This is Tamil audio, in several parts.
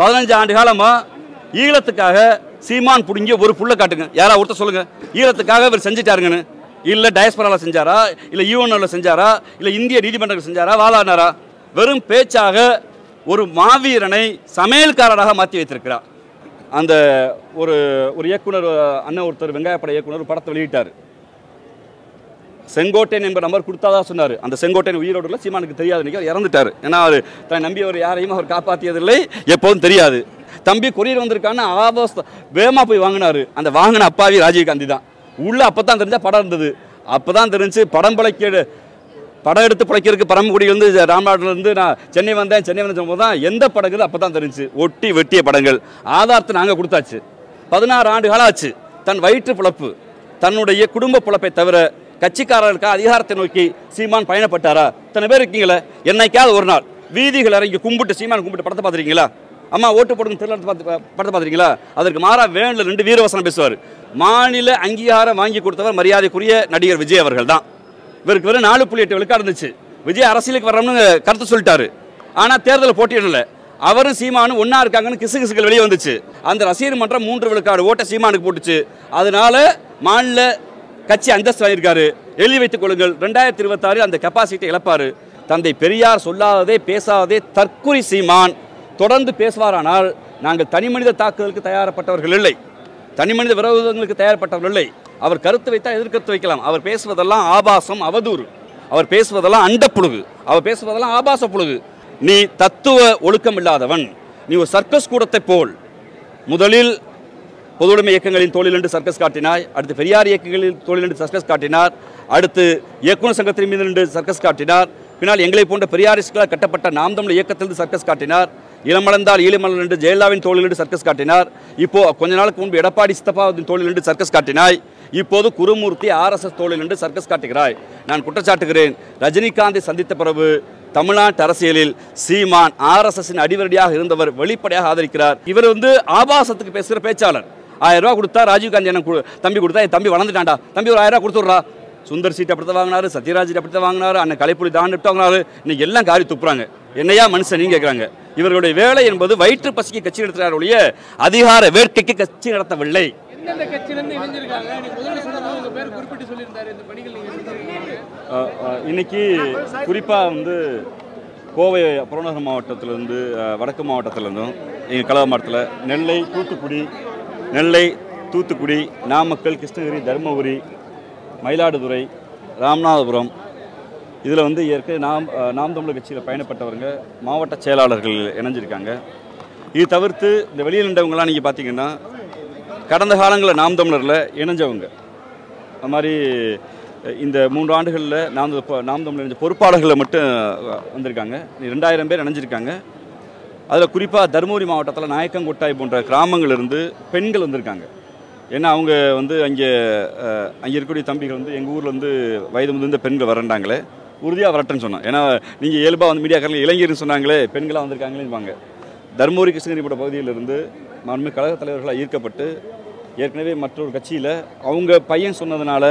15 ஆண்டு காலமாக ஈழத்துக்காக சீமான் பிடுங்கிய ஒரு புள்ள காட்டுங்க, யாராவது ஒருத்தர் சொல்லுங்க. ஈழத்துக்காக இவர் செஞ்சுட்டாருங்கன்னு. இல்லை டயஸ்பராவில் செஞ்சாரா, இல்லை யூஎன்ஓவில் செஞ்சாரா, இல்லை இந்திய நீதிமன்றத்தில் செஞ்சாரா, வாதாடினாரா? வெறும் பேச்சாக ஒரு மாவீரனை சமையல்காரராக மாற்றி வைத்திருக்கிறார். அந்த ஒரு இயக்குனர் அண்ணன் ஒருத்தர் வெங்காயப்பட இயக்குனர் ஒரு படத்தை வெளியிட்டார். செங்கோட்டையன் என்ப நம்பர் கொடுத்தாதா சொன்னார். அந்த செங்கோட்டையன் உயிரோடு இல்லை, சீமானுக்கு தெரியாது, இன்றைக்கி அவர் இறந்துட்டார். ஏன்னா அவர் தன்னை நம்பியவர் யாரையும் அவர் காப்பாற்றியதில்லை, எப்போதும் தெரியாது. தம்பி கொரியர் வந்திருக்கான்னு வேகமாக போய் வாங்கினார். அந்த வாங்கின அப்பாவி ராஜீவ்காந்தி தான். உள்ளே அப்போ தான் தெரிஞ்சால் படம் இருந்தது. அப்போ தான் தெரிஞ்சு படம் எடுத்து பிழைக்கிறதுக்கு பரமக்குடியிலேருந்து ராம்நாட்டிலேருந்து நான் சென்னை வந்தேன் சொல்லும்போது தான் எந்த படங்குது அப்போ தான் தெரிஞ்சு. ஒட்டி வெட்டிய படங்கள் ஆதாரத்தை நாங்கள் கொடுத்தாச்சு. 16 ஆண்டு காலம் ஆச்சு. தன் வயிற்று பிழப்பு, தன்னுடைய குடும்ப பிழப்பை தவிர கட்சிக்காரர்களுக்கு அதிகாரத்தை நோக்கி சீமான் பயணப்பட்டாரா? இத்தனை பேர் இருக்கீங்களே, என்னைக்காவது ஒரு நாள் வீதிகள் இறங்கி கும்பிட்டு சீமான் கும்பிட்டு படத்தை பார்த்துருக்கீங்களா? அம்மா ஓட்டு போடுங்க தெரியல படத்தை பார்த்துருக்கீங்களா? அதற்கு மாறா வேண்டில் 2 வீரவசனம் பேசுவார். மாநில அங்கீகாரம் வாங்கி கொடுத்தவர் மரியாதைக்குரிய நடிகர் விஜய் அவர்கள் தான். இவருக்கு வெறும் 4.8 விழுக்காடு இருந்துச்சு. விஜய் அரசியலுக்கு வர்றோம்னு கருத்து சொல்லிட்டாரு. ஆனால் தேர்தலில் போட்டியிடல. அவரும் சீமானும் ஒன்றா இருக்காங்கன்னு கிசுகிசுகள் வெளியே வந்துச்சு. அந்த ரசிகர் மன்றம் 3 விழுக்காடு ஓட்டை சீமானுக்கு போட்டுச்சு. அதனால மாநில கட்சி அந்தஸ்து வாங்கியிருக்காரு. எழுதி வைத்துக் கொள்ளுங்கள், 2026 அந்த கெப்பாசிட்டி இழப்பார். தந்தை பெரியார் சொல்லாததே பேசாததே தற்குறி சீமான் தொடர்ந்து பேசுவாரானால் நாங்கள் தனி மனித தாக்குதலுக்கு தயாரப்பட்டவர்கள் இல்லை, தனி மனித விரோதங்களுக்கு தயார்பட்டவர்கள் இல்லை. அவர் கருத்து வைத்தால் எதிர்கருத்து வைக்கலாம். அவர் பேசுவதெல்லாம் ஆபாசம், அவதூறு. அவர் பேசுவதெல்லாம் அண்டப்புழுகு, அவர் பேசுவதெல்லாம் ஆபாச புழுகு. நீ தத்துவ ஒழுக்கம் இல்லாதவன். நீ ஒரு சர்க்கஸ் கூடத்தை போல் முதலில் பொதுவுடைமை இயக்கங்களின் தோளில் என்று சர்க்கஸ் காட்டினாய், அடுத்து பெரியார் இயக்கங்களின் தோளில் என்று சர்க்கஸ் காட்டினார், அடுத்து இயக்குனர் சங்கத்தின் மீது நின்று சர்க்கஸ் காட்டினார், பின்னால் எங்களை போன்ற பெரியாரிஸ்டுகளால் கட்டப்பட்ட நாம் தமிழ் இயக்கத்திலிருந்து சர்க்கஸ் காட்டினார், இளமலர்ந்தால் ஈழமலர் என்று ஜெயலலிதாவின் தோளில் நின்று சர்க்கஸ் காட்டினார், இப்போ கொஞ்ச நாளுக்கு முன்பு எடப்பாடி சித்தப்பாவின் தோளில் நின்று சர்க்கஸ் காட்டினாய், இப்போது குருமூர்த்தி RSS தோளில் நின்று சர்க்கஸ் காட்டுகிறாய். நான் குற்றச்சாட்டுகிறேன், ரஜினிகாந்தை சந்தித்த பிறகு தமிழ்நாட்டு அரசியலில் சீமான் RSSின் அடிவரடியாக இருந்தவர் வெளிப்படையாக ஆதரிக்கிறார். இவர் ஆபாசத்துக்கு பேசுகிற பேச்சாளர். 1000 ரூபா கொடுத்தா ராஜீவ்காந்தி என்ன தம்பி கொடுத்தா, என் தம்பி வளர்ந்துட்டான்டா, தம்பி ஒரு 1000 ரூபா கொடுத்துட்றா. சுந்தர் சீட் அப்படித்தான் வாங்கினாரு, சத்யராஜ் அப்படித்தான் வாங்கினாரு, அண்ணன் கலைப்புலி தாண்டிட்டு வாங்கினாரு. இன்னைக்கு எல்லாம் காரி துப்புறாங்க. என்னையா மனுஷன் நீங்க கேட்குறாங்க. இவர்களுடைய வேலை என்பது வயிற்று பசிக்கு கட்சி நடத்துகிறார் ஒழிய அதிகார வேட்கைக்கு கட்சி நடத்தவில்லை. இன்னைக்கு குறிப்பாக கோவை புறநகர் மாவட்டத்திலிருந்து வடக்கு மாவட்டத்திலிருந்தும் எங்கள் கலவ மாவட்டத்தில் நெல்லை, தூத்துக்குடி, நாமக்கல், கிருஷ்ணகிரி, தருமபுரி, மயிலாடுதுறை, ராமநாதபுரம், இதில் ஏற்கனவே நாம் தமிழர் கட்சியில் பயணப்பட்டவங்க மாவட்ட செயலாளர்கள் இணைஞ்சிருக்காங்க. இது தவிர்த்து இந்த வெளியில் நின்றவங்களாம் நீங்கள் பார்த்தீங்கன்னா கடந்த காலங்களில் நாம் தமிழரில் இணைஞ்சவங்க. அது மாதிரி இந்த 3 ஆண்டுகளில் நாம் தமிழர் இணைஞ்ச பொறுப்பாளர்களில் மட்டும் வந்திருக்காங்க. 2000 பேர் இணைஞ்சிருக்காங்க. அதில் குறிப்பாக தருமபுரி மாவட்டத்தில் நாயக்கங்கொட்டாய் போன்ற கிராமங்களிலிருந்து பெண்கள் வந்திருக்காங்க. ஏன்னா அவங்க அங்கே இருக்கக்கூடிய தம்பிகள் எங்கள் ஊரில் வயது முதிர்ந்த பெண்கள் வரண்டாங்களே, உறுதியாக வரட்டுன்னு சொன்னோம். ஏன்னா நீங்கள் இயல்பாக மீடியாக்காரங்க இளைஞர்னு சொன்னாங்களே, பெண்களாக வந்திருக்காங்களேன்னு. தருமபுரி கிருஷ்ணகிரி போன்ற பகுதியிலிருந்து மறுமை கழக தலைவர்களாக ஈர்க்கப்பட்டு ஏற்கனவே மற்றொரு கட்சியில் அவங்க பையன் சொன்னதுனால,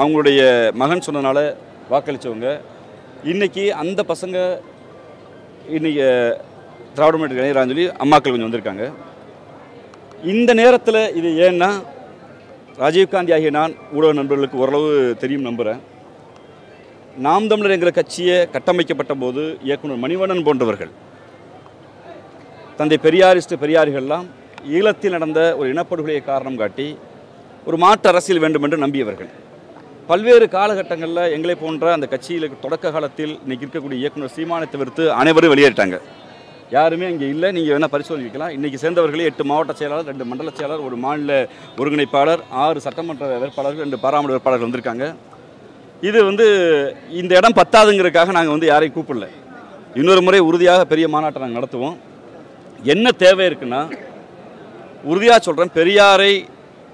அவங்களுடைய மகன் சொன்னதுனால வாக்களித்தவங்க. இன்றைக்கி அந்த பசங்க இன்றைக்கி திராவிட முன்னேற்ற கழகம் சொல்லி அம்மாக்கள் கொஞ்சம் வந்திருக்காங்க. இந்த நேரத்தில் இது ஏன்னா ராஜீவ்காந்தி ஆகிய நான் ஊடக நண்பர்களுக்கு ஓரளவு தெரியும் நம்புகிறேன். நாம் தமிழர் என்கிற கட்சியை கட்டமைக்கப்பட்ட போது இயக்குனர் மணிவண்ணன் போன்றவர்கள், தந்தை பெரியார்கள்லாம் ஈழத்தில் நடந்த ஒரு இனப்படுகொலையை காரணம் காட்டி ஒரு மாற்று அரசியல் வேண்டும் என்று நம்பியவர்கள். பல்வேறு காலகட்டங்களில் எங்களை போன்ற அந்த கட்சியில் தொடக்க காலத்தில் இன்றைக்கி இருக்கக்கூடிய இயக்குனர் சீமானை தவிர்த்து அனைவரும் வெளியேறிட்டாங்க. யாருமே இங்கே இல்லை. நீங்கள் வேணால் பரிசோதிக்கலாம். இன்றைக்கி சேர்ந்தவர்களே 8 மாவட்ட செயலாளர், 2 மண்டல செயலாளர், 1 மாநில ஒருங்கிணைப்பாளர், 6 சட்டமன்ற வேட்பாளர்கள், 2 பாராளுமன்ற வேட்பாளர்கள் வந்திருக்காங்க. இது இந்த இடம் பத்தாதுங்கிறதுக்காக நாங்கள் யாரையும் கூப்பிடல. இன்னொரு முறை உறுதியாக பெரிய மாநாட்டை நாங்கள் நடத்துவோம். என்ன தேவை இருக்குன்னா, உறுதியாக சொல்கிறேன்,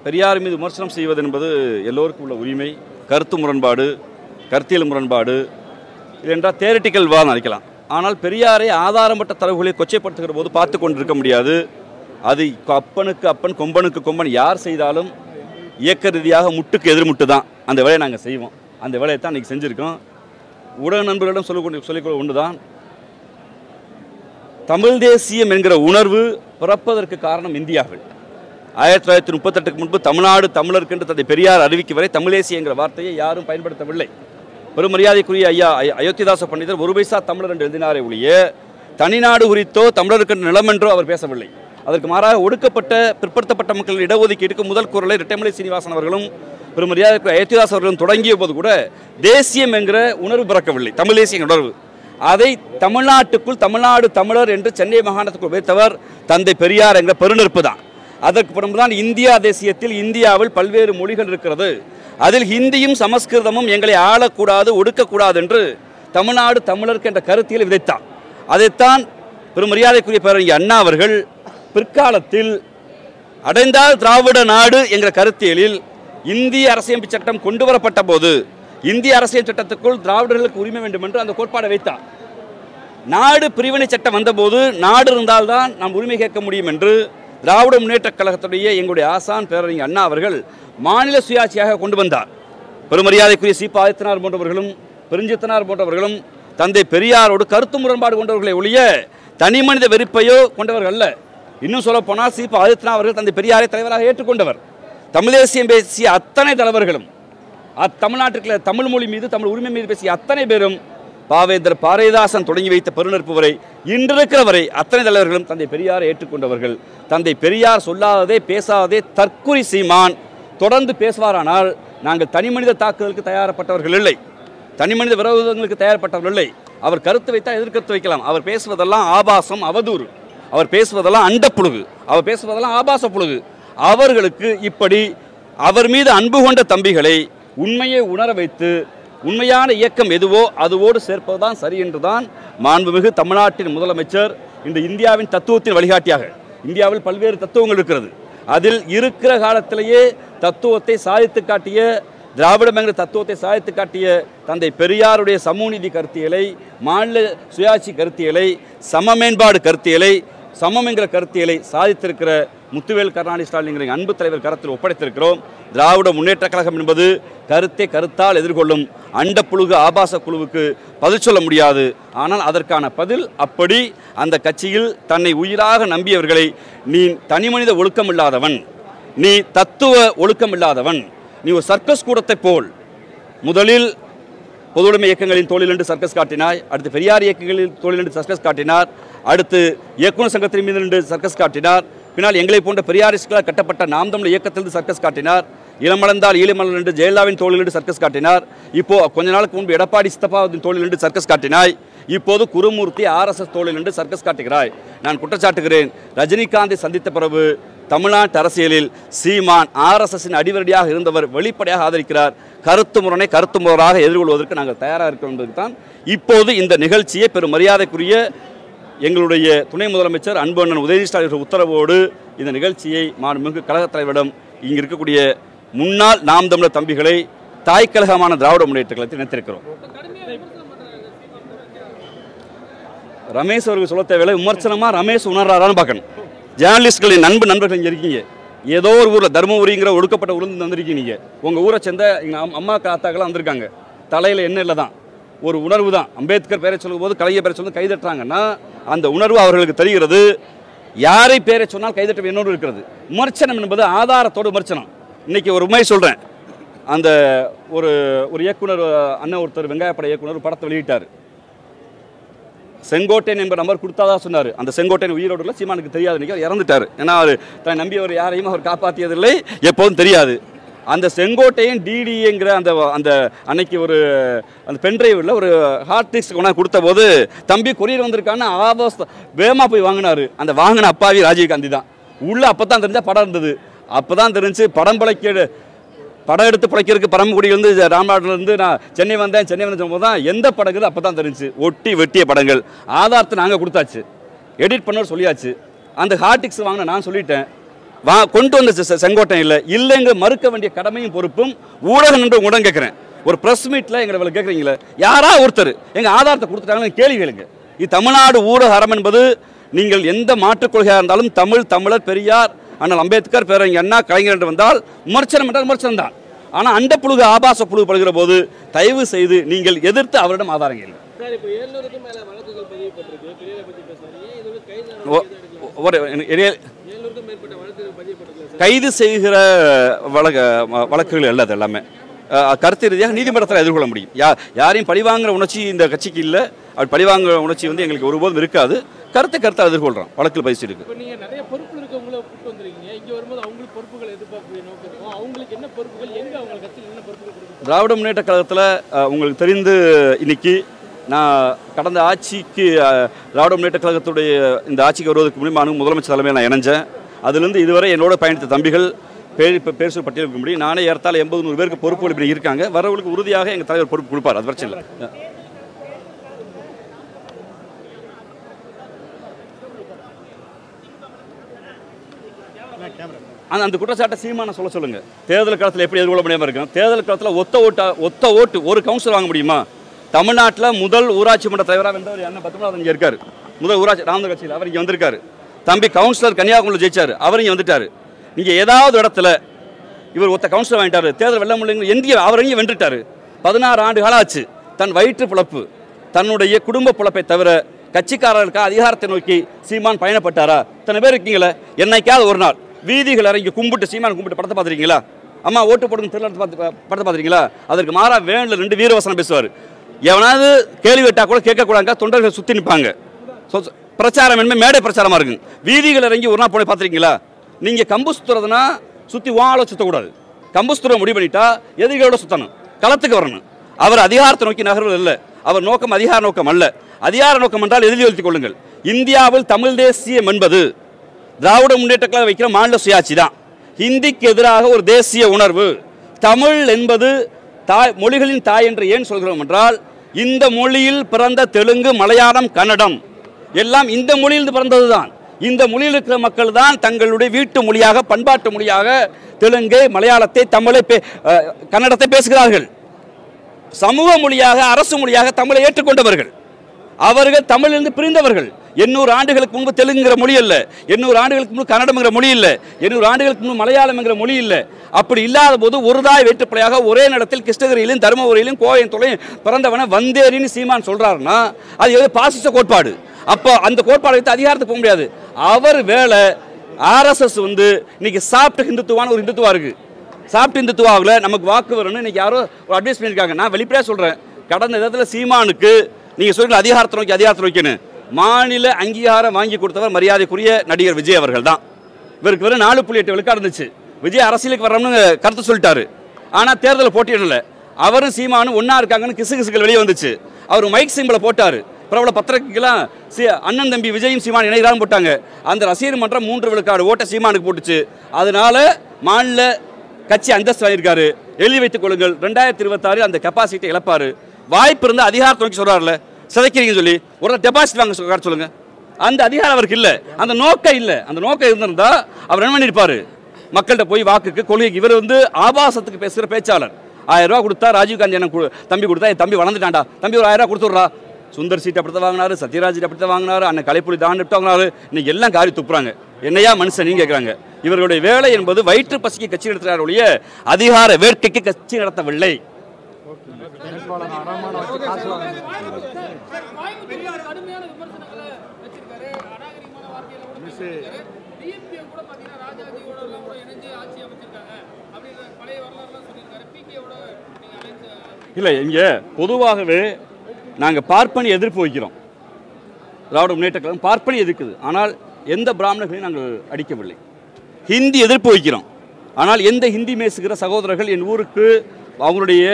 பெரியார் மீது விமர்சனம் செய்வது என்பது எல்லோருக்கும் உள்ள உரிமை. கருத்து முரண்பாடு, கருத்தியல் முரண்பாடு இல்லைன்றால் தியரிட்டிக்கல் வாதம் அளிக்கலாம். ஆனால் பெரியாரை ஆதாரமற்ற தரவுகளை கொச்சைப்படுத்துகிற போது பார்த்து கொண்டிருக்க முடியாது. அது அப்பனுக்கு அப்பன், கொம்பனுக்கு கொம்பன் யார் செய்தாலும் இயக்க ரீதியாக முட்டுக்கு எதிர்முட்டு தான். அந்த வேலையை நாங்கள் செய்வோம். அந்த வேலையை தான் இன்றைக்கி செஞ்சுருக்கோம். ஊடக நண்பர்களிடம் சொல்லிக்கொள்ள ஒன்று தான், தமிழ் தேசியம் என்கிற உணர்வு பிறப்பதற்கு காரணம் இந்தியாவில் 1938க்கு முன்பு தமிழ்நாடு தமிழருக்கு என்று தந்தை பெரியார் அறிவிக்கும் வரை தமிழ் தேசியம் என்கிற வார்த்தையை யாரும் பயன்படுத்தவில்லை. பெருமரியாதைக்குரிய ஐயா அயோத்திதாச பண்டிதர் ஒரு பைசா தமிழர் என்று எழுதினாரே ஒழிய தனிநாடு குறித்தோ தமிழருக்கு நிலம் என்றோ அவர் பேசவில்லை. அதற்கு மாறாக ஒடுக்கப்பட்ட பிற்படுத்தப்பட்ட மக்களின் இடஒதுக்கீட்டுக்கு முதல் குரலை இரட்டைமலை சீனிவாசன் அவர்களும் பெருமரியாதைக்குரிய அயோத்திதாஸ் அவர்களும் தொடங்கிய போது கூட தேசியம் என்கிற உணர்வு பிறக்கவில்லை, தமிழ் தேசிய உணர்வு. அதை தமிழ்நாட்டுக்குள் தமிழ்நாடு தமிழர் என்று சென்னை மாகாணத்துக்குள் வைத்தவர் தந்தை பெரியார் என்கிற பெருநெருப்பு தான். அதற்கு பிறகுதான் இந்தியா தேசியத்தில் இந்தியாவில் பல்வேறு மொழிகள் இருக்கிறது, அதில் ஹிந்தியும் சமஸ்கிருதமும் எங்களை ஆளக்கூடாது ஒடுக்கக்கூடாது என்று தமிழ்நாடு தமிழருக்கு என்ற கருத்தியல் விதைத்தார். அதைத்தான் பெருமரியாதைக்குரிய பேரறிஞர் அண்ணா அவர்கள் பிற்காலத்தில் அடைந்தால் திராவிட நாடு என்கிற கருத்தியலில் இந்திய அரசியலமைப்பு சட்டம் கொண்டு வரப்பட்ட போது இந்திய அரசியல் சட்டத்துக்குள் திராவிடர்களுக்கு உரிமை வேண்டும் என்று அந்த கோட்பாடை வைத்தார். நாடு பிரிவினை சட்டம் வந்தபோது நாடு இருந்தால்தான் நாம் உரிமை கேட்க முடியும் என்று திராவிட முன்னேற்றக் கழகத்துடைய எங்களுடைய ஆசான் பேரறிஞர் அண்ணா அவர்கள் மாநில சுயாட்சியாக கொண்டு வந்தார். பெருமரியாதைக்குரிய சி. ஆதித்தனார் போன்றவர்களும் பெருஞ்சித்தனார் போன்றவர்களும் தந்தை பெரியாரோடு கருத்து முரண்பாடு கொண்டவர்களை ஒழிய தனி மனித வெறுப்பையோ கொண்டவர்கள் அல்ல. இன்னும் சொல்ல போனால் சி. ஆதித்தனார் அவர்கள் தந்தை பெரியாரை தலைவராக ஏற்றுக்கொண்டவர். தமிழ் தேசியம் பேசிய அத்தனை தலைவர்களும் தமிழ்நாட்டுக்கு தமிழ் மொழி மீது தமிழ் உரிமை மீது பேசிய அத்தனை பேரும் பாவேந்தர் பாரதிதாசன் தொடங்கி வைத்த பெருநெருப்பு வரை இன்று இருக்கிற வரை அத்தனை தலைவர்களும் தந்தை பெரியாரை ஏற்றுக்கொண்டவர்கள். தந்தை பெரியார் சொல்லாததே பேசாததே தற்குறி சீமான் தொடர்ந்து பேசுவாரானால் நாங்கள் தனி மனித தாக்குதலுக்கு தயாரப்பட்டவர்கள் இல்லை, தனி மனித விரோதங்களுக்கு தயார்பட்டவர்கள் இல்லை. அவர் கருத்து வைத்தால் எதிர்கருத்து வைக்கலாம். அவர் பேசுவதெல்லாம் ஆபாசம் அவதூறு, அவர் பேசுவதெல்லாம் அண்ட புழுகு, அவர் பேசுவதெல்லாம் ஆபாச புழுகு. அவர்களுக்கு இப்படி அவர் மீது அன்பு கொண்ட தம்பிகளை உண்மையை உணர வைத்து உண்மையான இயக்கம் எதுவோ அதுவோடு சேர்ப்பதுதான் சரி என்றுதான் மாண்புமிகு தமிழ்நாட்டின் முதலமைச்சர் இன்று இந்தியாவின் தத்துவத்தின் வழிகாட்டியாக, இந்தியாவில் பல்வேறு தத்துவங்கள் இருக்கிறது, அதில் இருக்கிற காலத்திலேயே தத்துவத்தை சாதித்து காட்டிய திராவிடம் என்கிற தத்துவத்தை சாதித்து காட்டிய தந்தை பெரியாருடைய சமூக நீதி கருத்தியலை, மாநில சுயாட்சி கருத்தியலை, சம மேம்பாடு கருத்தியலை, சமம் என்கிற கருத்தியலை சாதித்திருக்கிற முத்துவேல் கருணாநிதி ஸ்டாலின் அன்பு தலைவர் கருத்தில் ஒப்படைத்திருக்கிறோம். திராவிட முன்னேற்ற கழகம் என்பது கருத்தை கருத்தால் எதிர்கொள்ளும் அண்டப்புழுகு ஆபாச குழுவுக்கு பதில் சொல்ல முடியாது. ஆனால் அதற்கான பதில் அப்படி அந்த கட்சியில் தன்னை உயிராக நம்பியவர்களை நீ தனி மனித ஒழுக்கம் இல்லாதவன், நீ தத்துவ ஒழுக்கம் இல்லாதவன், நீ ஒரு சர்க்கஸ் கூடத்தை போல் முதலில் பொதுவுடைமை இயக்கங்களின் தோளில் நின்று சர்க்கஸ் காட்டினாய், அடுத்து பெரியார் இயக்கங்களின் தோளில் நின்று சர்க்கஸ் காட்டினார், அடுத்து இயக்குனர் சங்கத்தின் மீது நின்று சர்க்கஸ் காட்டினார், பின்னால் எங்களை போன்ற பெரியாரிஸ்களால் கட்டப்பட்ட நாம் தமிழ் இயக்கத்திலிருந்து சர்க்கஸ் காட்டினார், இளமலர்ந்தால் ஈழமலர் நின்று ஜெயலலிதாவின் தோளில் நின்று சர்க்கஸ் காட்டினார், இப்போ கொஞ்ச நாளுக்கு முன்பு எடப்பாடி சித்தப்பாவின் தோளில் நின்று சர்க்கஸ் காட்டினாய், இப்போது குருமூர்த்தி ஆர்எஸ்எஸ் தோளில் நின்று சர்க்கஸ் காட்டுகிறாய். நான் குற்றச்சாட்டுகிறேன், ரஜினிகாந்தை சந்தித்த பிறகு தமிழ்நாட்டு அரசியலில் சீமான் ஆர்எஸ்எஸின் அடிவரடியாக இருந்தவர் வெளிப்படையாக ஆதரிக்கிறார். கருத்து முரணை கருத்து முறையாக எதிர்கொள்வதற்கு நாங்கள் தயாராக இருக்கிறோம் என்பது தான் இப்போது இந்த நிகழ்ச்சியை பெரும் மரியாதைக்குரிய எங்களுடைய துணை முதலமைச்சர் அன்பண்ணன் உதயநிதி ஸ்டாலின் உத்தரவோடு இந்த நிகழ்ச்சியை மாண்புமிகு கழகத் தலைவரிடம் இங்கு இருக்கக்கூடிய முன்னாள் நாம் தமிழர் தம்பிகளை தாய்க்கழகமான திராவிட முன்னேற்ற கழகத்தில் இணைத்திருக்கிறோம். ரமேஷ் அவர்கள் சொல்ல தேவையில்லை, விமர்சனமாக ரமேஷ் உணர்றாரான்னு பார்க்கணும். ஜேர்னலிஸ்ட்களின் நண்பர்கள் இங்கே இருக்கீங்க, ஏதோ ஒரு ஊரில் தருமபுரிங்கிற ஒடுக்கப்பட்ட ஊர்லேருந்து வந்திருக்கீங்க. நீங்கள் உங்கள் ஊரை சேர்ந்த எங்கள் அம்மா காத்தாக்கெல்லாம் வந்திருக்காங்க. தலையில் என்ன இல்லை தான், ஒரு உணர்வு தான். அம்பேத்கர் பேரை சொல்லும் போது கலைஞர் பேரை சொல்லி கைதட்டுறாங்கன்னா அந்த உணர்வு அவர்களுக்கு தெரிகிறது. யாரை பேரை சொன்னால் கைதட்ட இன்னொரு இருக்கிறது. விமர்சனம் என்பது ஆதாரத்தோடு விமர்சனம். இன்றைக்கி ஒரு உண்மை சொல்கிறேன், அந்த ஒரு இயக்குனர் அண்ணன் ஒருத்தர் வெங்காயப்பட இயக்குனர் ஒரு படத்தை வெளியிட்டார். செங்கோட்டையன் என்ப நம்பர் கொடுத்தாதான் சொன்னார். அந்த செங்கோட்டையன் உயிரோடு சீமானுக்கு தெரியாது, இன்றைக்கி அவர் இறந்துட்டார். ஏன்னா அவர் தான் நம்பியவர் யாரையும் அவர் காப்பாற்றியதில்லை, எப்போதும் தெரியாது. அந்த செங்கோட்டையன் டிடிங்கிற அந்த அன்னைக்கு ஒரு அந்த பென்ட்ரைவில் ஒரு ஹார்ட் டிஸ்க் கொண்டாந்து கொடுத்த போது தம்பி கொரியர் வந்திருக்கான்னு வேகமாக போய் வாங்கினார். அந்த வாங்கின அப்பாவி ராஜீவ்காந்தி தான். உள்ளே அப்போ தான் தெரிஞ்சால் படம் இருந்தது. அப்போ தான் தெரிஞ்சு படம் எடுத்து பிழைக்கிறதுக்கு பரமக்குடியிலேருந்து ராம்நாட்டிலேருந்து நான் சென்னை வந்தேன் சொல்லும்போது தான் எந்த படங்குது அப்போ தான் தெரிஞ்சு. ஒட்டி வெட்டிய படங்கள் ஆதாரத்தை நாங்கள் கொடுத்தாச்சு, எடிட் பண்ணவர் சொல்லியாச்சு. அந்த ஹார்ட் டிஸ்க் வாங்கின நான் சொல்லிட்டேன், கொண்டு வந்த செங்கோட்டையில் இல்லைங்க மறுக்க வேண்டிய கடமையும் பொறுப்பும் ஊடகம் என்று உடன் கேட்குறேன். ஒரு ப்ரெஸ் மீட்டில் எங்களை கேட்குறீங்களே, யாரா ஒருத்தர் எங்கள் ஆதாரத்தை கொடுத்துட்டாங்கன்னு கேள்வி கேளுங்க. இது தமிழ்நாடு ஊடக அறம் என்பது நீங்கள் எந்த மாற்றுக் கொள்கையாக இருந்தாலும் தமிழர் பெரியார் அண்ணல் அம்பேத்கர் பேரறிஞர் அண்ணா கலைஞர் என்று வந்தால் விமர்சனம் என்றால் விமர்சனம் தான். ஆனால் அண்ட புழுகு ஆபாச புழுகு படுகிற போது தயவு செய்து நீங்கள் எதிர்த்து அவரிடம் ஆதாரங்கள் இல்லை. கைது செய்கிற வழக்குகள் அல்ல. அது எல்லாமே கருத்து ரீதியாக நீதிமன்றத்தில் எதிர்கொள்ள முடியும். யாரையும் பழிவாங்கிற உணர்ச்சி இந்த கட்சிக்கு இல்லை. அப்படி பழிவாங்கிற உணர்ச்சி வந்து எங்களுக்கு ஒருபோதும் இருக்காது. கருத்தை எதிர்கொள்கிறோம். வழக்கில் பதிச்சு இருக்கு. திராவிட முன்னேற்ற கழகத்தில் உங்களுக்கு தெரிந்து இன்னைக்கு நான் கடந்த ஆட்சிக்கு திராவிட முன்னேற்ற கழகத்துடைய இந்த ஆட்சிக்கு வருவதற்கு முன்னாடி முதலமைச்சர் தலைமையில் நான் இணைஞ்சேன். அதுலேருந்து இதுவரை என்னோட பயணித்த தம்பிகள் பேர் சொல்லி பட்டியலுக்கு முடியும். நானே ஏறத்தாழ 80-100 பேருக்கு பொறுப்புகள் இப்படி இருக்காங்க. வரவங்களுக்கு உறுதியாக எங்கள் தலைவர் பொறுப்பு கொடுப்பார். அது பிரச்சனை இல்லை. அந்த குற்றச்சாட்டை சீமான சொல்லுங்க. தேர்தல் காலத்தில் எப்படி எதிர்கொள்ள முடியாமல் இருக்கும்? தேர்தல் காலத்தில் ஒத்த ஓட்டு ஒரு கவுன்சிலர் வாங்க முடியுமா? தமிழ்நாட்டில் முதல் ஊராட்சி மன்ற தலைவராக வென்றவர் அண்ணன் பத்மநாதன் இங்கே இருக்காரு. முதல் ஊராட்சி ராமதாஸ் கட்சியில் அவர் இங்கே வந்திருக்காரு. தம்பி கவுன்சிலர் கன்னியாகுமரியில் ஜெயிச்சார், அவர் இங்கே வந்துட்டார். நீங்கள் ஏதாவது இடத்துல இவர் ஒத்த கவுன்சிலர் வாங்கிட்டார், தேர்தல் வெல்ல முடியல, எங்கே அவர் இங்கே வென்றுட்டார். 16 ஆண்டு காலம் ஆச்சு. தன் வயிற்று பிழப்பு, தன்னுடைய குடும்ப பிழப்பை தவிர கட்சிக்காரர்களுக்காக அதிகாரத்தை நோக்கி சீமான் பயணப்பட்டாரா? இத்தனை பேர் இருக்கீங்களே, என்னைக்காவது ஒரு நாள் வீதிகள் இறங்கி கும்பிட்டு சீமான் கும்பிட்டு படத்தை பார்த்துருக்கீங்களா? அம்மா ஓட்டு போடுங்க தெருவில் படத்தை பார்த்துருக்கீங்களா? அதற்கு மாறா வேனில் 2 வீரவசனம் பேசுவார். எவனாவது கேள்வி கேட்டால் கூட கேட்கக்கூடாங்க. தொண்டர்கள் சுற்றி நிற்பாங்க. பிரச்சாரம் என்ன மேடை பிரச்சாரமாக இருக்குங்க. வீதிகள் இறங்கி ஒரு நாள் போய் பார்த்துருக்கீங்களா? நீங்கள் கம்பு சுற்றுறதுனா சுற்றி வாழ சுற்றக்கூடாது. கம்பு சுற்றுற முடிவு பண்ணிட்டா எதிரிகளோட சுற்றணும், களத்துக்கு வரணும். அவர் அதிகாரத்தை நோக்கி நகர்வது இல்லை. அவர் நோக்கம் அதிகார நோக்கம் அல்ல. அதிகார நோக்கம் என்றால் எதிரி வைத்துக் கொள்ளுங்கள். இந்தியாவில் தமிழ் தேசியம் என்பது திராவிட முன்னேற்ற கழகம் வைக்கிற மாநில சுயாட்சி தான். ஹிந்திக்கு எதிராக ஒரு தேசிய உணர்வு. தமிழ் என்பது மொழிகளின் தாய் என்று ஏன் சொல்கிறோம் என்றால், இந்த மொழியில் பிறந்த தெலுங்கு, மலையாளம், கன்னடம் எல்லாம் இந்த மொழியில் பிறந்தது தான். இந்த மொழியில் இருக்கிற மக்கள் தான் தங்களுடைய வீட்டு மொழியாக, பண்பாட்டு மொழியாக தெலுங்கை, மலையாளத்தை, தமிழை, கன்னடத்தை பேசுகிறார்கள். சமூக மொழியாக, அரசு மொழியாக தமிழை ஏற்றுக்கொண்டவர்கள். அவர்கள் தமிழிலிருந்து பிரிந்தவர்கள். 800 ஆண்டுகளுக்கு முன்பு தெலுங்குங்கிற மொழி இல்லை, 800 ஆண்டுகளுக்கு முன்பு கன்னடம்ங்கிற மொழி இல்லை, 800 ஆண்டுகளுக்கு முன்பு மலையாளம் என்கிற மொழி இல்லை. அப்படி இல்லாத போது ஒரு தாய் வேற்றுப்படையாக ஒரே நேரத்தில் கிருஷ்ணகிரியிலும் தருமபுரியிலும் கோயம்புத்தூர்லையும் பிறந்தவன வந்தேரின்னு சீமான் சொல்றாருன்னா அது பாசிச கோட்பாடு. அப்போ அந்த கோட்பாடை வைத்து அதிகாரத்துக்கு போக முடியாது. அவர் வேலை ஆர்எஸ்எஸ் வந்து இன்னைக்கு சாப்பிட்டு ஹிந்துத்துவான ஒரு ஹிந்துத்துவா இருக்கு. சாப்பிட்டு ஹிந்துத்துவாவில் நமக்கு வாக்கு வரணும்னு இன்னைக்கு யாரோ ஒரு அட்வைஸ் பண்ணியிருக்காங்க. நான் வெளிப்படையாக சொல்கிறேன், கடந்த இடத்துல சீமானுக்கு நீங்கள் சொல்கிற அதிகாரத்தை நோக்கின்னு மாநில அங்கீகாரம் வாங்கி கொடுத்தவர் மரியாதைக்குரிய நடிகர் விஜய் அவர்கள் தான். இவருக்கு வெறும் 4.8 விழுக்காடு இருந்துச்சு. விஜய் அரசியலுக்கு வரணும்னு கருத்து சொல்லிட்டாரு. ஆனால் தேர்தலில் போட்டியிடல. அவரும் சீமானும் ஒன்றா இருக்காங்கன்னு கிசுகிசுகள் வெளியே வந்துச்சு. அவர் மைக் சிம்பிளை போட்டார். பிரபல பத்திரிகைக்கெல்லாம் அண்ணன் தம்பி விஜயும் சீமான் இணைகிறான்னு போட்டாங்க. அந்த ரசிகர் மன்றம் 3 விழுக்காடு ஓட்ட சீமானுக்கு போட்டுச்சு. அதனால மாநில கட்சி அந்தஸ்து வாங்கியிருக்காரு. எழுதி வைத்துக் கொள்ளுங்கள், 2026 அந்த கெப்பாசிட்டி இழப்பாரு. வாய்ப்பு இருந்தால் அதிகாரத்தை நோக்கி சொல்கிறார்ல, சிதைக்கிறீங்கன்னு சொல்லி ஒரு டெபாசிட் வாங்க சொல்லுங்க. அந்த அதிகாரம் அவருக்கு இல்லை, அந்த நோக்கம் இல்லை. அந்த நோக்கம் இருந்திருந்தா அவர் என்ன பண்ணியிருப்பாரு? மக்கள்கிட்ட போய் வாக்குக்கு, கொள்கைக்கு. இவர் வந்து ஆபாசத்துக்கு பேசுகிற பேச்சாளர். 1000 ரூபா கொடுத்தா, ராஜீவ்காந்தி என்ன தம்பி கொடுத்தா, என் தம்பி வளர்ந்துட்டான்டா, தம்பி ஒரு 1000 ரூபா கொடுத்துட்றா. சுந்தர் சீட் அப்படித்தான் வாங்கினாரு, சத்யராஜ் அப்படித்தான் வாங்கினாரு, அண்ணன் கலைப்புலி தாண்டிட்டு வாங்கினாரு. இன்னைக்கு எல்லாம் காரி துப்புறாங்க. என்னையா மனுஷன் நீங்க கேட்குறாங்க. இவர்களுடைய வேலை என்பது வயிற்று பசிக்கு கட்சி நடத்துகிறார் ஒழிய அதிகார வேட்கைக்கு கட்சி நடத்தவில்லை. இல்லை, இங்கே பொதுவாகவே நாங்கள் பார்ப்பனி எதிர்ப்பு வைக்கிறோம். திராவிட முன்னேற்ற கழகம் பார்ப்பனி எதிர்க்குது. ஆனால் எந்த பிராமணர்களையும் நாங்கள் அடிக்கவில்லை. ஹிந்தி எதிர்ப்பு வைக்கிறோம். ஆனால் எந்த ஹிந்தி பேசுகிற சகோதரர்கள் என் ஊருக்கு அவங்களுடைய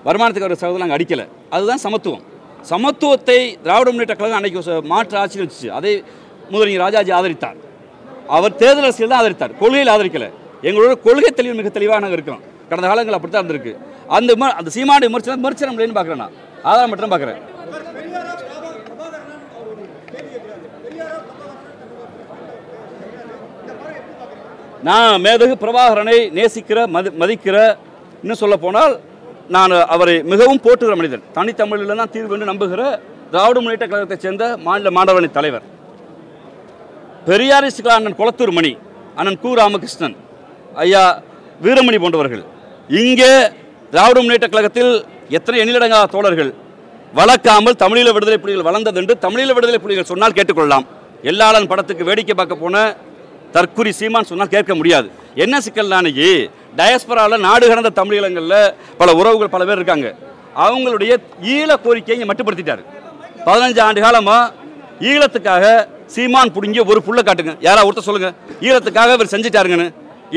வருமானத்துக்கு வர சகோதரர்கள் நாங்கள் அடிக்கலை. அதுதான் சமத்துவம். சமத்துவத்தை திராவிட முன்னேற்ற கழகம் அன்றைக்கி மாற்று ஆட்சியில் வச்சு அதை முதலமைச்சர் ராஜாஜி ஆதரித்தார். அவர் தேர்தல் அரசியல் தான் ஆதரித்தார், கொள்கையில் ஆதரிக்கலை. எங்களோட கொள்கை தெளிவு மிக தெளிவாக நாங்கள் இருக்கிறோம். கடந்த காலங்கள் அப்படி தான் இருந்திருக்கு. அந்த சீமானுடைய விமர்சனம் இல்லைன்னு பார்க்குறேன். நான் ஆதாரம் மட்டும் பார்க்குறேன். நான் மேதகு பிரபாகரனை நேசிக்கிற மதிக்கிற, இன்னும் சொல்ல போனால் நான் அவரை மிகவும் போற்றுகிற மனிதன். தனித்தமிழில் தான் தீர்வு என்று நம்புகிற திராவிட முன்னேற்ற கழகத்தைச் சேர்ந்த மாநில மாணவரணி தலைவர் பெரியாரிஸ்டுகள் அண்ணன் குளத்தூர் மணி, அண்ணன் கு ராமகிருஷ்ணன், ஐயா வீரமணி போன்றவர்கள். இங்கே திராவிட முன்னேற்ற கழகத்தில் எத்தனை எண்ணிலடங்காத தோழர்கள் வளர்க்காமல் தமிழீழ விடுதலை புலிகள் வளர்ந்தது என்று தமிழீழ விடுதலை புலிகள் சொன்னால் கேட்டுக்கொள்ளலாம். எல்லாளன் படத்துக்கு வேடிக்கை பார்க்க போன தற்குறி சீமான் சொன்னால் கேட்க முடியாது. என்ன சிக்கல் அன்னைக்கு டயஸ்பராவில் நாடு கடந்த தமிழீழங்களில் பல உறவுகள் பல பேர் இருக்காங்க. அவங்களுடைய ஈழ கோரிக்கையை இங்கே மட்டுப்படுத்திட்டார். 15 ஆண்டு காலமாக ஈழத்துக்காக சீமான் பிடுங்கிய ஒரு புள்ள காட்டுங்க, யாரா ஒருத்தர் சொல்லுங்கள். ஈழத்துக்காக இவர் செஞ்சுட்டாருங்கன்னு.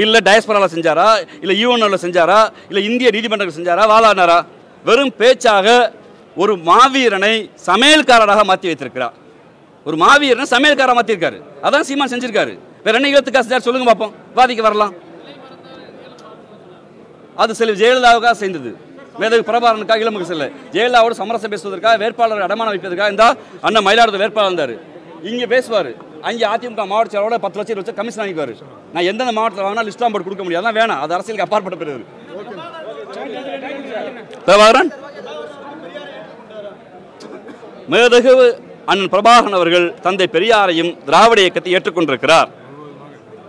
இல்லை டயஸ்பராவில் செஞ்சாரா, இல்லை யூஎன்ஓவில் செஞ்சாரா, இல்லை இந்திய நீதிமன்றங்கள் செஞ்சாரா, வாதாடினாரா? வெறும் பேச்சாக ஒரு மாவீரனை சமையல்காரராக மாற்றி வைத்திருக்கிறார். ஒரு மாவீரனை சமையல்காரராக மாற்றிருக்காரு. அதான் சீமான் செஞ்சிருக்காரு. வேற என்ன ஈழத்துக்காக செஞ்சார் சொல்லுங்க பார்ப்போம், வாதிக்க வரலாம். அது சில ஜெயலலிதாவுக்காக செய்தது, மேதகு பிரபாகரனுக்காக இளமுக செல்ல. ஜெயலலிதாவோடு சமரசம் பேசுவதற்காக, வேட்பாளர் அடமானம் வைப்பதற்காக இந்த அண்ணன் மயிலாடுதுறை வேட்பாளர் இருந்தார். இங்கே பேசுவார், அங்கே அதிமுக மாவட்ட செயலரோட 10 லட்சம் வச்சு கமிஷன் வாங்கிக்குவார். நான் எந்தெந்த மாவட்டத்தில் வாங்கினா லிஸ்ட்லாம் போட்டு கொடுக்க முடியாது, வேணாம், அது அரசியலுக்கு அப்பாற்பட்ட பெறுவது. பிரபாகரன் மேதகு அண்ணன் பிரபாகரன் அவர்கள் தந்தை பெரியாரையும் திராவிட இயக்கத்தை ஏற்றுக்கொண்டிருக்கிறார்.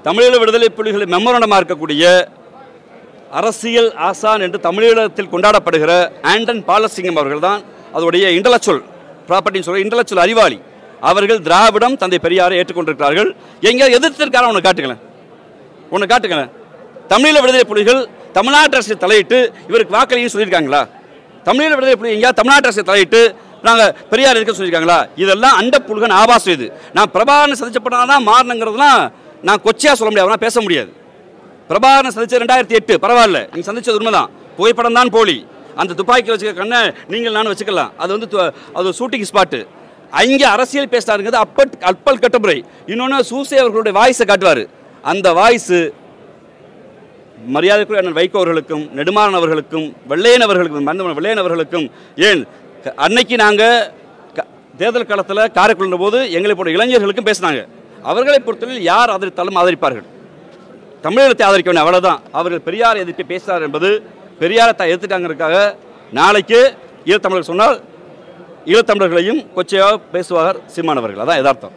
தமிழீழ விடுதலை புலிகளை மெமரண்டமாக இருக்கக்கூடிய அரசியல் ஆசான் என்று தமிழீழத்தில் கொண்டாடப்படுகிற ஆண்டன் பாலசிங்கம் அவர்கள் தான் அதோடைய இன்டலெக்சுவல் ப்ராப்பர்ட்டின்னு சொல்கிற இன்டலெக்சுவல் அறிவாளி. அவர்கள் திராவிடம் தந்தை பெரியாரை ஏற்றுக்கொண்டிருக்கிறார்கள். எங்கேயாவது எதிர்த்திருக்காரன் ஒன்று காட்டுங்களேன். தமிழீழ விடுதலை புலிகள் தமிழ்நாட்டு அரசு தலையிட்டு இவருக்கு வாக்களின்னு சொல்லியிருக்காங்களா? தமிழீழ விடுதலை புலி எங்கேயாவது தமிழ்நாட்டு அரசு தலையிட்டு நாங்கள் பெரியார் இருக்க சொல்லியிருக்காங்களா? இதெல்லாம் அண்ட புல்கன் ஆபாசம். இது நான் பிரபாகரன் சதிச்சப்பட்டதான் மாறினங்கிறதுலாம் நான் கொச்சையாக சொல்ல முடியாது, நான் பேச முடியாது. பிரபாகரன் சந்திச்சது 2008, பரவாயில்ல, நீங்கள் சந்திச்சது உண்மைதான். புகைப்படம் தான் போலி. அந்த துப்பாக்கியில் வச்சுக்க கண்ணை நீங்கள் நானும் வச்சுக்கலாம். அது வந்து அது ஷூட்டிங் ஸ்பாட்டு. அங்கே அரசியல் பேசுறாருங்கிறது அப்பல் கட்டமுறை. இன்னொன்று சூசே அவர்களுடைய வாய்ஸை காட்டுவார். அந்த வாய்ஸு மரியாதைக்குரிய அண்ணன் வைகோ அவர்களுக்கும், நெடுமாறன் அவர்களுக்கும், வெள்ளையன் அவர்களுக்கும் ஏன் அன்னைக்கு நாங்கள் தேர்தல் காலத்தில் காரைக்குள்ள போது எங்களை போன்ற இளைஞர்களுக்கும் பேசினாங்க. அவர்களை பொறுத்தவரையில் யார் ஆதரித்தாலும் ஆதரிப்பார்கள். தமிழகத்தை ஆதரிக்க வேண்டிய அவ்வளோதான். அவர்கள் பெரியாரை எதிர்த்து பேசுகிறார் என்பது பெரியாரை எதிர்த்துட்டாங்கிறதுக்காக நாளைக்கு ஈழத்தமிழர்கள் சொன்னால் ஈழத்தமிழர்களையும் கொச்சையாக பேசுவார் சீமானவர்கள். அதான் யதார்த்தம்.